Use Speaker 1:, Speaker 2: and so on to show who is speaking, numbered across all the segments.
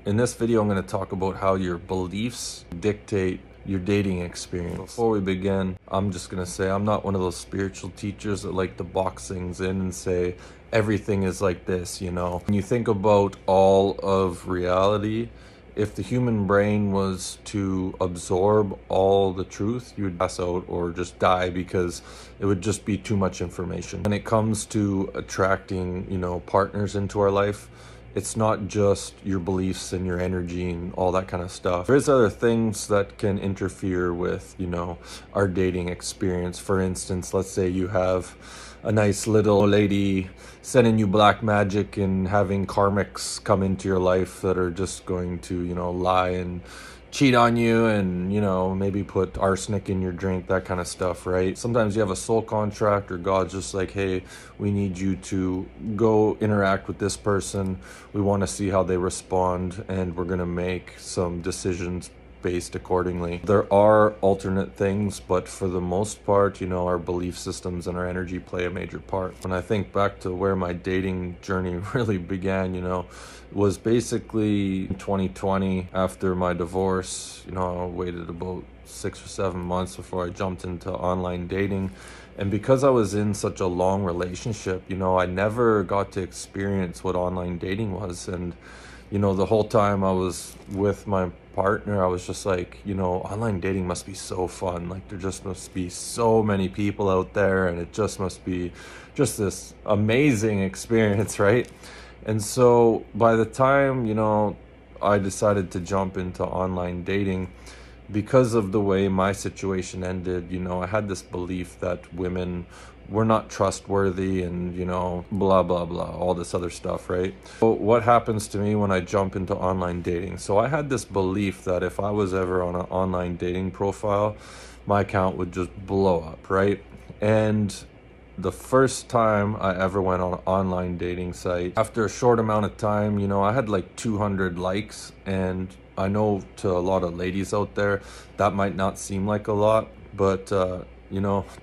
Speaker 1: In this video, I'm going to talk about how your beliefs dictate your dating experience. Before we begin, I'm just going to say I'm not one of those spiritual teachers that like to box things in and say everything is like this, you know. When you think about all of reality, if the human brain was to absorb all the truth, you would pass out or just die because it would just be too much information. When it comes to attracting, partners into our life, it's not just your beliefs and your energy and all that kind of stuff. There's other things that can interfere with, our dating experience. For instance, let's say you have a nice little lady sending you black magic and having karmics come into your life that are just going to, lie and cheat on you and, maybe put arsenic in your drink, that kind of stuff, right? Sometimes you have a soul contract or God's just like, hey, we need you to go interact with this person. We want to see how they respond and we're going to make some decisions based accordingly. There are alternate things, but for the most part, our belief systems and our energy play a major part. When I think back to where my dating journey really began, was basically 2020 after my divorce. I waited about 6 or 7 months before I jumped into online dating. And because I was in such a long relationship, I never got to experience what online dating was. And the whole time I was with my partner, I was just like, online dating must be so fun. Like, there just must be so many people out there, and it just must be just this amazing experience, right? And so by the time, I decided to jump into online dating, because of the way my situation ended, I had this belief that women were not trustworthy and, blah, blah, blah, all this other stuff, right? So what happens to me when I jump into online dating? So I had this belief that if I was ever on an online dating profile, my account would just blow up, right? And the first time I ever went on an online dating site, after a short amount of time, I had like 200 likes, and I know to a lot of ladies out there, that might not seem like a lot, but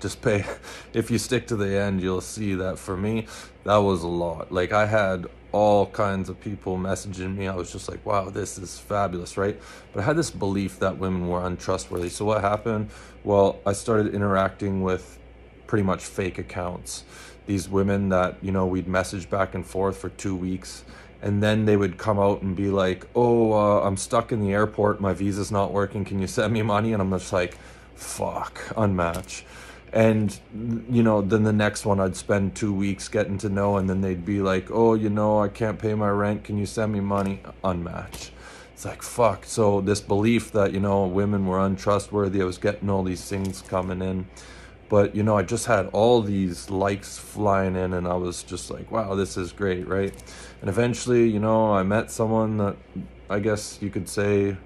Speaker 1: just pay. If you stick to the end, you'll see that for me, that was a lot. Like, I had all kinds of people messaging me. I was just like, wow, this is fabulous, right? But I had this belief that women were untrustworthy. So what happened? Well, I started interacting with pretty much fake accounts. These women that, we'd message back and forth for 2 weeks. And then they would come out and be like, I'm stuck in the airport. My visa's not working. Can you send me money? And I'm just like, fuck, unmatch. And, then the next one I'd spend 2 weeks getting to know. And then they'd be like, I can't pay my rent. Can you send me money? Unmatch. It's like, fuck. So this belief that, women were untrustworthy, I was getting all these things coming in. But, I just had all these likes flying in, and I was just like, wow, this is great, right? And eventually, I met someone that I guess you could say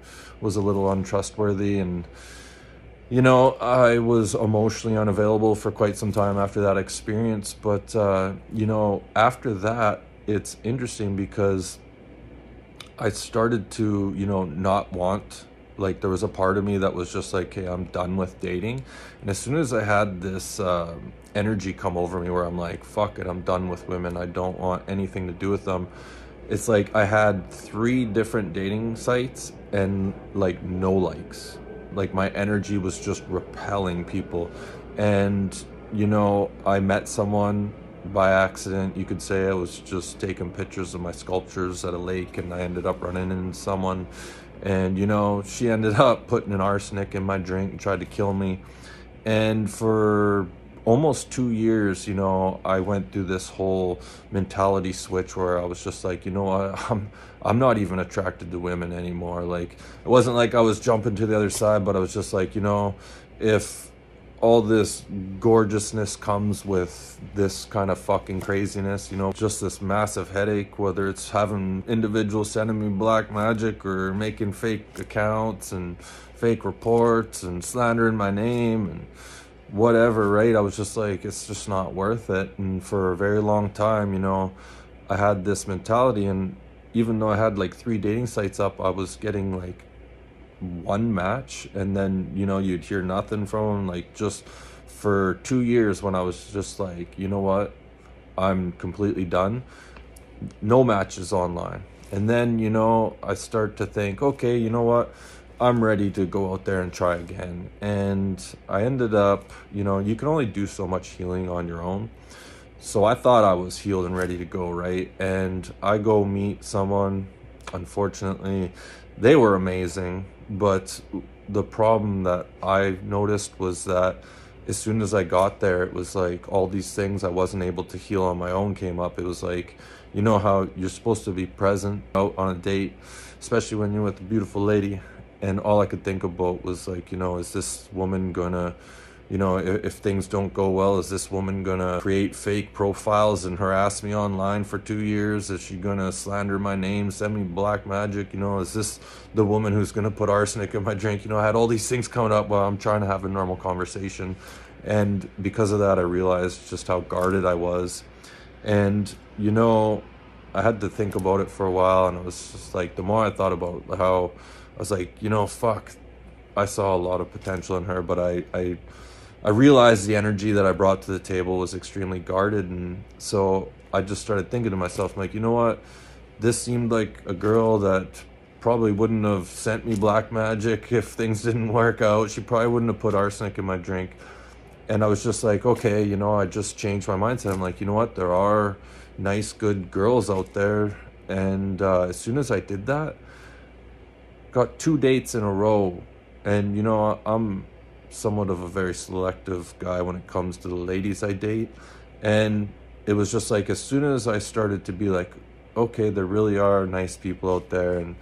Speaker 1: was a little untrustworthy, and, I was emotionally unavailable for quite some time after that experience. But, after that, it's interesting because I started to, not want, like, there was a part of me that was just like, hey, I'm done with dating. And as soon as I had this energy come over me where I'm like, fuck it, I'm done with women, I don't want anything to do with them, it's like I had 3 different dating sites and like no likes. Like, my energy was just repelling people. And I met someone by accident, you could say. I was just taking pictures of my sculptures at a lake, and I ended up running into someone, and she ended up putting an arsenic in my drink and tried to kill me. And for almost 2 years, I went through this whole mentality switch where I was just like, I'm not even attracted to women anymore. Like, it wasn't like I was jumping to the other side, but I was just like, if all this gorgeousness comes with this kind of fucking craziness, just this massive headache, whether it's having individuals sending me black magic or making fake accounts and fake reports and slandering my name and whatever, right? I was just like, it's just not worth it. And for a very long time, I had this mentality, and even though I had like 3 dating sites up, I was getting like 1 match, and then you'd hear nothing from them. Like, just for 2 years, when I was just like, I'm completely done, no matches online. And then, you know, I start to think, okay, you know what? I'm ready to go out there and try again. And I ended up, you know, you can only do so much healing on your own. So I thought I was healed and ready to go, right? And I go meet someone. Unfortunately, they were amazing. But the problem that I noticed was that as soon as I got there, it was like all these things I wasn't able to heal on my own came up. It was like, you know how you're supposed to be present out on a date, especially when you're with a beautiful lady. And all I could think about was like, you know, is this woman gonna, you know, if things don't go well, is this woman gonna create fake profiles and harass me online for 2 years? Is she gonna slander my name, send me black magic? You know, is this the woman who's gonna put arsenic in my drink? You know, I had all these things coming up while I'm trying to have a normal conversation. And because of that, I realized just how guarded I was. And, you know, I had to think about it for a while, and it was just like, the more I thought about how, I was like, you know, fuck, I saw a lot of potential in her, but I realized the energy that I brought to the table was extremely guarded. And so I just started thinking to myself, like, you know what? This seemed like a girl that probably wouldn't have sent me black magic if things didn't work out. She probably wouldn't have put arsenic in my drink. And I was just like, okay, you know, I just changed my mindset. I'm like, you know what? There are nice, good girls out there. And as soon as I did that, got 2 dates in a row. And, you know, I'm somewhat of a very selective guy when it comes to the ladies I date. And it was just like, as soon as I started to be like, okay, there really are nice people out there, and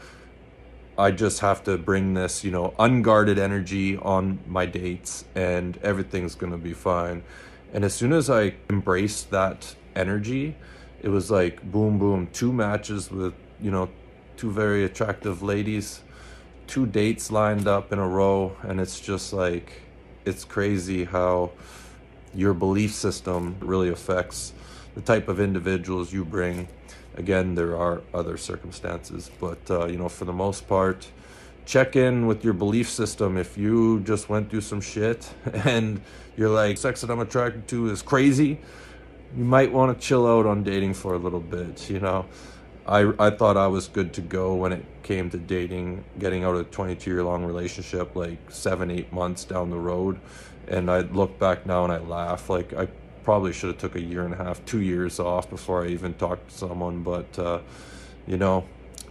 Speaker 1: I just have to bring this, you know, unguarded energy on my dates and everything's gonna be fine. And as soon as I embraced that energy, it was like boom, boom, 2 matches with, you know, 2 very attractive ladies, 2 dates lined up in a row. And it's just like, it's crazy how your belief system really affects the type of individuals you bring. Again, there are other circumstances, but you know, for the most part, check in with your belief system. If you just went through some shit and you're like, sex that I'm attracted to is crazy, you might want to chill out on dating for a little bit. You know, I thought I was good to go when it came to dating, getting out of a 22-year-long relationship like 7-8 months down the road. And I look back now and I laugh. Like, I probably should have took a year and a half, 2 years off before I even talked to someone. But you know,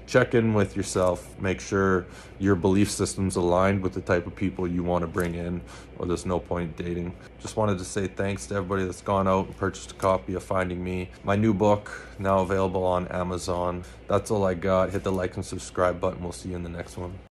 Speaker 1: check in with yourself, make sure your belief system's aligned with the type of people you want to bring in, or there's no point dating. Just wanted to say thanks to everybody that's gone out and purchased a copy of Finding Me, my new book, now available on Amazon. That's all I got. Hit the like and subscribe button. We'll see you in the next one.